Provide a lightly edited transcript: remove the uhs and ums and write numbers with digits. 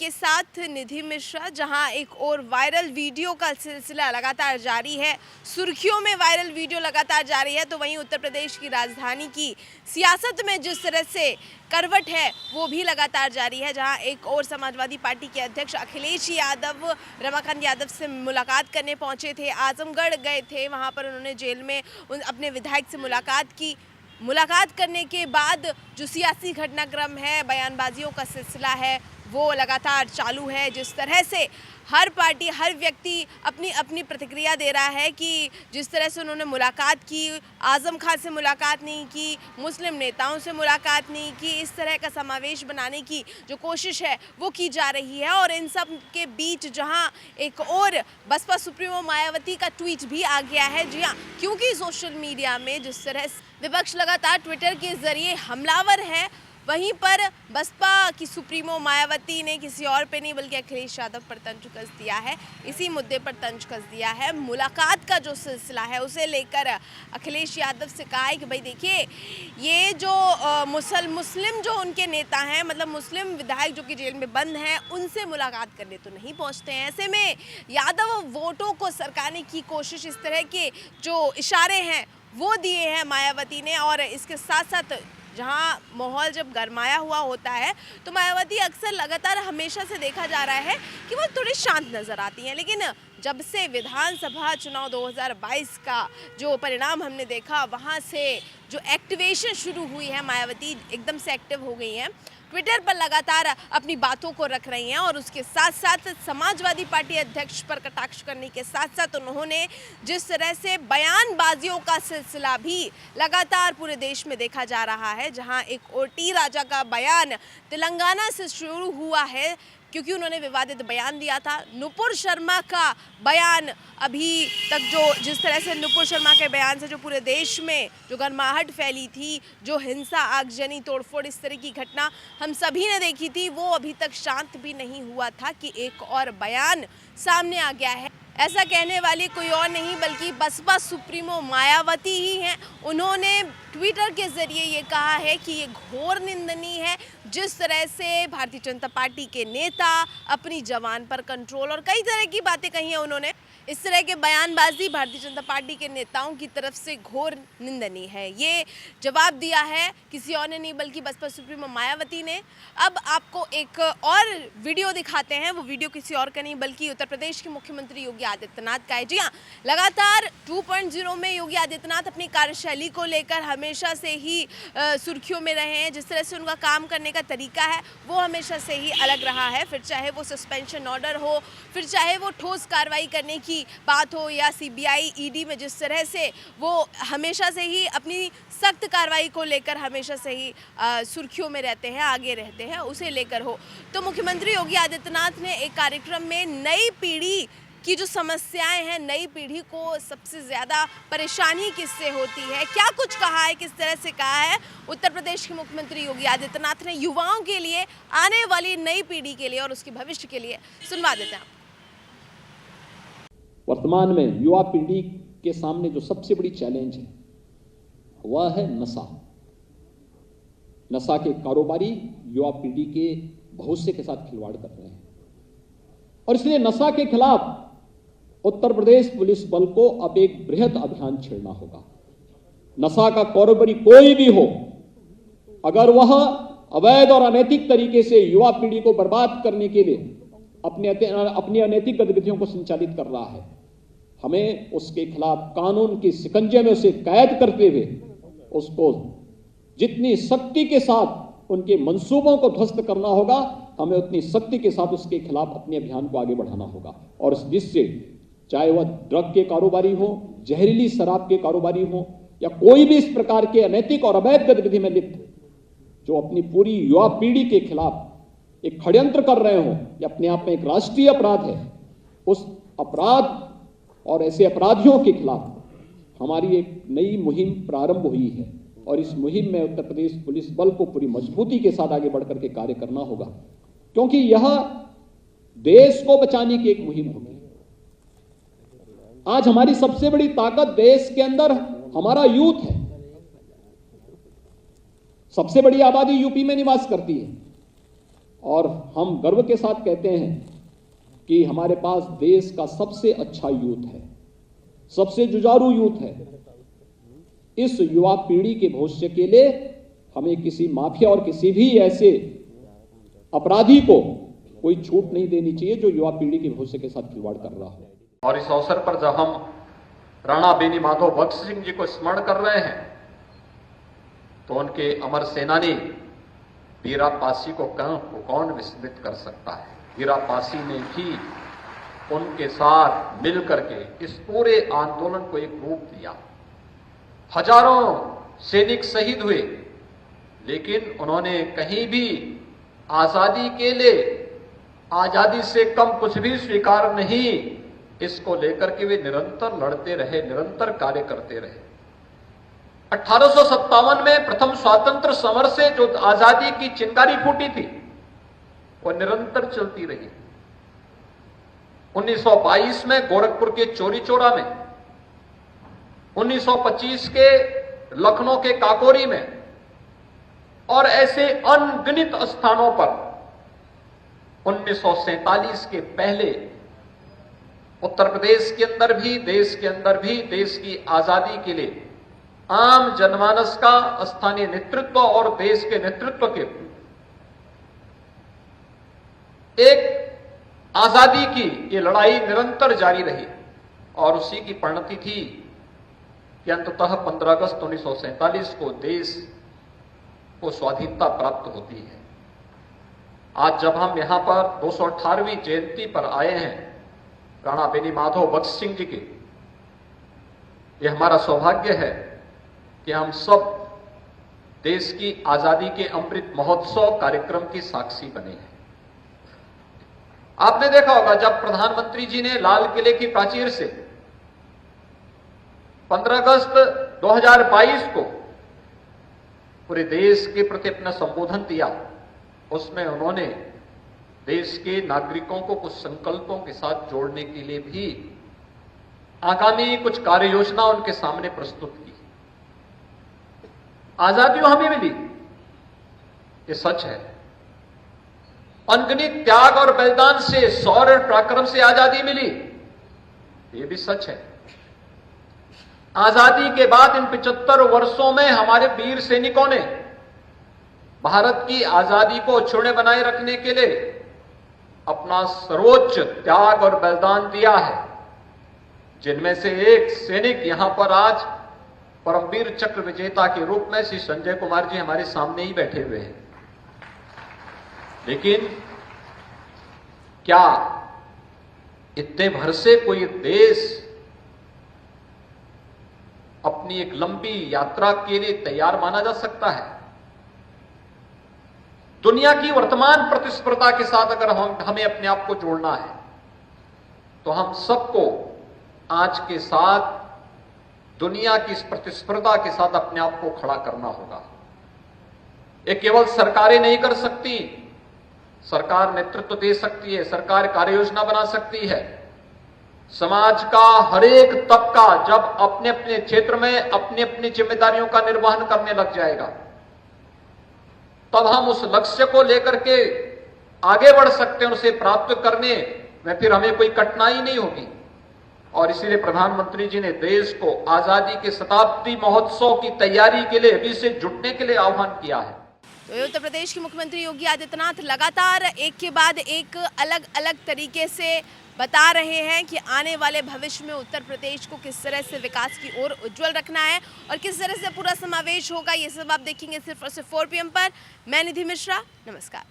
के साथ निधि मिश्रा, जहां एक और वायरल वीडियो का सिलसिला लगातार जारी है, सुर्खियों में वायरल वीडियो लगातार जारी है, तो वहीं उत्तर प्रदेश की राजधानी की सियासत में जिस तरह से करवट है वो भी लगातार जारी है। जहां एक और समाजवादी पार्टी के अध्यक्ष अखिलेश यादव रमाकांत यादव से मुलाकात करने पहुंचे थे, आजमगढ़ गए थे, वहां पर उन्होंने जेल में अपने विधायक से मुलाकात की। मुलाकात करने के बाद जो सियासी घटनाक्रम है, बयानबाजियों का सिलसिला है, वो लगातार चालू है। जिस तरह से हर पार्टी, हर व्यक्ति अपनी अपनी प्रतिक्रिया दे रहा है कि जिस तरह से उन्होंने मुलाकात की, आज़म खान से मुलाकात नहीं की, मुस्लिम नेताओं से मुलाकात नहीं की, इस तरह का समावेश बनाने की जो कोशिश है वो की जा रही है। और इन सब के बीच जहां एक और बसपा सुप्रीमो मायावती का ट्वीट भी आ गया है। जी हाँ, क्योंकि सोशल मीडिया में जिस तरह विपक्ष लगातार ट्विटर के जरिए हमलावर है, वहीं पर बसपा की सुप्रीमो मायावती ने किसी और पे नहीं बल्कि अखिलेश यादव पर तंज कस दिया है। इसी मुद्दे पर तंज कस दिया है। मुलाकात का जो सिलसिला है उसे लेकर अखिलेश यादव से कहा है कि भाई देखिए, ये जो मुस्लिम जो उनके नेता हैं, मतलब मुस्लिम विधायक जो कि जेल में बंद हैं, उनसे मुलाकात करने तो नहीं पहुंचते हैं। ऐसे में यादव वोटों को सरकाने की कोशिश, इस तरह के जो इशारे हैं वो दिए हैं मायावती ने। और इसके साथ साथ जहां माहौल जब गरमाया हुआ होता है तो मायावती अक्सर लगातार हमेशा से देखा जा रहा है कि वो थोड़ी शांत नज़र आती हैं, लेकिन जब से विधानसभा चुनाव 2022 का जो परिणाम हमने देखा, वहां से जो एक्टिवेशन शुरू हुई है, मायावती एकदम से एक्टिव हो गई हैं, ट्विटर पर लगातार अपनी बातों को रख रही हैं। और उसके साथ साथ समाजवादी पार्टी अध्यक्ष पर कटाक्ष करने के साथ साथ उन्होंने जिस तरह से बयानबाजियों का सिलसिला भी लगातार पूरे देश में देखा जा रहा है, जहां एक और टी राजा का बयान तेलंगाना से शुरू हुआ है क्योंकि उन्होंने विवादित बयान दिया था। नुपुर शर्मा का बयान अभी तक जिस तरह से नुपुर शर्मा के बयान से जो पूरे देश में जो गर्माहट फैली थी, जो हिंसा, आगजनी, तोड़फोड़, इस तरह की घटना हम सभी ने देखी थी, वो अभी तक शांत भी नहीं हुआ था कि एक और बयान सामने आ गया है। ऐसा कहने वाली कोई और नहीं बल्कि बसपा सुप्रीमो मायावती ही हैं। उन्होंने ट्विटर के जरिए ये कहा है कि ये घोर निंदनीय है जिस तरह से भारतीय जनता पार्टी के नेता अपनी जवान पर कंट्रोल और कई तरह की बातें कही हैं उन्होंने। इस तरह के बयानबाजी भारतीय जनता पार्टी के नेताओं की तरफ से घोर निंदनीय है। ये जवाब दिया है किसी और ने नहीं बल्कि बसपा सुप्रीमो मायावती ने। अब आपको एक और वीडियो दिखाते हैं, वो वीडियो किसी और का नहीं बल्कि उत्तर प्रदेश के मुख्यमंत्री योगी आदित्यनाथ का है। जी हाँ, लगातार 2.0 में योगी आदित्यनाथ अपनी कार्यशैली को लेकर हमेशा से ही सुर्खियों में रहे हैं। जिस तरह से उनका काम करने का तरीका है वो हमेशा से ही अलग रहा है, फिर चाहे वो सस्पेंशन ऑर्डर हो, फिर चाहे वो ठोस कार्रवाई करने की बात हो, या सीबीआई, ईडी में जिस तरह से वो हमेशा से ही अपनी सख्त कार्रवाई को लेकर हमेशा से ही सुर्खियों में रहते हैं, आगे रहते हैं, उसे लेकर हो। तो मुख्यमंत्री योगी आदित्यनाथ ने एक कार्यक्रम में नई पीढ़ी की जो समस्याएं हैं, नई पीढ़ी को सबसे ज़्यादा परेशानी किससे होती है, क्या कुछ कहा है, किस तरह से कहा है उत्तर प्रदेश के मुख्यमंत्री योगी आदित्यनाथ ने युवाओं के लिए, आने वाली नई पीढ़ी के लिए और उसके भविष्य के लिए, सुनवा देते हैं। वर्तमान में युवा पीढ़ी के सामने जो सबसे बड़ी चैलेंज है वह है नशा। नशा के कारोबारी युवा पीढ़ी के भविष्य के साथ खिलवाड़ कर रहे हैं और इसलिए नशा के खिलाफ उत्तर प्रदेश पुलिस बल को अब एक बृहद अभियान छेड़ना होगा। नशा का कारोबारी कोई भी हो, अगर वह अवैध और अनैतिक तरीके से युवा पीढ़ी को बर्बाद करने के लिए अपनी अनैतिक गतिविधियों को संचालित कर रहा है, हमें उसके खिलाफ कानून के शिकंजे में उसे कैद करते हुए उसको जितनी सख्ती के साथ उनके मंसूबों को ध्वस्त करना होगा, हमें उतनी सख्ती के साथ उसके खिलाफ अपने अभियान को आगे बढ़ाना होगा। और जिससे चाहे वह ड्रग के कारोबारी हो, जहरीली शराब के कारोबारी हो, या कोई भी इस प्रकार के अनैतिक और अवैध गतिविधि में लिप्त जो अपनी पूरी युवा पीढ़ी के खिलाफ एक षड्यंत्र कर रहे हो, यह अपने आप में एक राष्ट्रीय अपराध है। उस अपराध और ऐसे अपराधियों के खिलाफ हमारी एक नई मुहिम प्रारंभ हुई है और इस मुहिम में उत्तर प्रदेश पुलिस बल को पूरी मजबूती के साथ आगे बढ़कर के कार्य करना होगा, क्योंकि यह देश को बचाने की एक मुहिम होगी। आज हमारी सबसे बड़ी ताकत देश के अंदर हमारा यूथ है। सबसे बड़ी आबादी यूपी में निवास करती है और हम गर्व के साथ कहते हैं कि हमारे पास देश का सबसे अच्छा यूथ है, सबसे जुझारू यूथ है। इस युवा पीढ़ी के भविष्य के लिए हमें किसी माफिया और किसी भी ऐसे अपराधी को कोई छूट नहीं देनी चाहिए जो युवा पीढ़ी के भविष्य के साथ खिलवाड़ कर रहा हो। और इस अवसर पर जब हम राणा बेनी माधव भगत सिंह जी को स्मरण कर रहे हैं तो उनके अमर सेनानी वीरा पासी को कौन विस्मृत कर सकता है। वीरा पासी ने भी उनके साथ मिलकर के इस पूरे आंदोलन को एक रूप दिया। हजारों सैनिक शहीद हुए, लेकिन उन्होंने कहीं भी आजादी के लिए आजादी से कम कुछ भी स्वीकार नहीं, इसको लेकर के वे निरंतर लड़ते रहे, निरंतर कार्य करते रहे। 1857 में प्रथम स्वतंत्र समर से जो आजादी की चिंगारी फूटी थी वो निरंतर चलती रही। 1922 में गोरखपुर के चोरी चौरा में, 1925 के लखनऊ के काकोरी में और ऐसे अनगिनत स्थानों पर 1947 के पहले उत्तर प्रदेश के अंदर भी, देश के अंदर भी देश की आजादी के लिए आम जनमानस का, स्थानीय नेतृत्व और देश के नेतृत्व के एक आजादी की ये लड़ाई निरंतर जारी रही और उसी की परिणति थी कि अंततः 15 अगस्त 1947 को देश को स्वाधीनता प्राप्त होती है। आज जब हम यहां पर 218वीं जयंती पर आए हैं राणा बेनी माधव भगत सिंह जी की, यह हमारा सौभाग्य है कि हम सब देश की आजादी के अमृत महोत्सव कार्यक्रम की साक्षी बने हैं। आपने देखा होगा जब प्रधानमंत्री जी ने लाल किले की प्राचीर से 15 अगस्त 2022 को पूरे देश के प्रति अपना संबोधन दिया, उसमें उन्होंने देश के नागरिकों को कुछ संकल्पों के साथ जोड़ने के लिए भी आगामी कुछ कार्य योजना उनके सामने प्रस्तुत की। आजादी हमें मिली, ये सच है। अनगिनत त्याग और बलिदान से, शौर्य पराक्रम से आजादी मिली, ये भी सच है। आजादी के बाद इन 75 वर्षों में हमारे वीर सैनिकों ने भारत की आजादी को अक्षुण्य बनाए रखने के लिए अपना सर्वोच्च त्याग और बलिदान दिया है, जिनमें से एक सैनिक यहां पर आज परमवीर चक्र विजेता के रूप में श्री संजय कुमार जी हमारे सामने ही बैठे हुए हैं। लेकिन क्या इतने भर से कोई देश अपनी एक लंबी यात्रा के लिए तैयार माना जा सकता है? दुनिया की वर्तमान प्रतिस्पर्धा के साथ अगर हमें अपने आप को जोड़ना है तो हम सबको आज के साथ दुनिया की इस प्रतिस्पर्धा के साथ अपने आप को खड़ा करना होगा। ये केवल सरकारें नहीं कर सकती, सरकार नेतृत्व दे सकती है, सरकार कार्य योजना बना सकती है। समाज का हर एक तबका जब अपने अपने क्षेत्र में अपनी अपनी जिम्मेदारियों का निर्वहन करने लग जाएगा, तब हम उस लक्ष्य को लेकर के आगे बढ़ सकते हैं। उसे प्राप्त करने में फिर हमें कोई कठिनाई नहीं होगी। और इसीलिए प्रधानमंत्री जी ने देश को आजादी के शताब्दी महोत्सव की तैयारी के लिए अभी से जुटने के लिए आह्वान किया है। तो उत्तर प्रदेश के मुख्यमंत्री योगी आदित्यनाथ लगातार एक के बाद एक अलग अलग तरीके से बता रहे हैं कि आने वाले भविष्य में उत्तर प्रदेश को किस तरह से विकास की ओर उज्जवल रखना है और किस तरह से पूरा समावेश होगा। ये सब आप देखेंगे सिर्फ और सिर्फ 4 PM पर। मैं निधि मिश्रा, नमस्कार।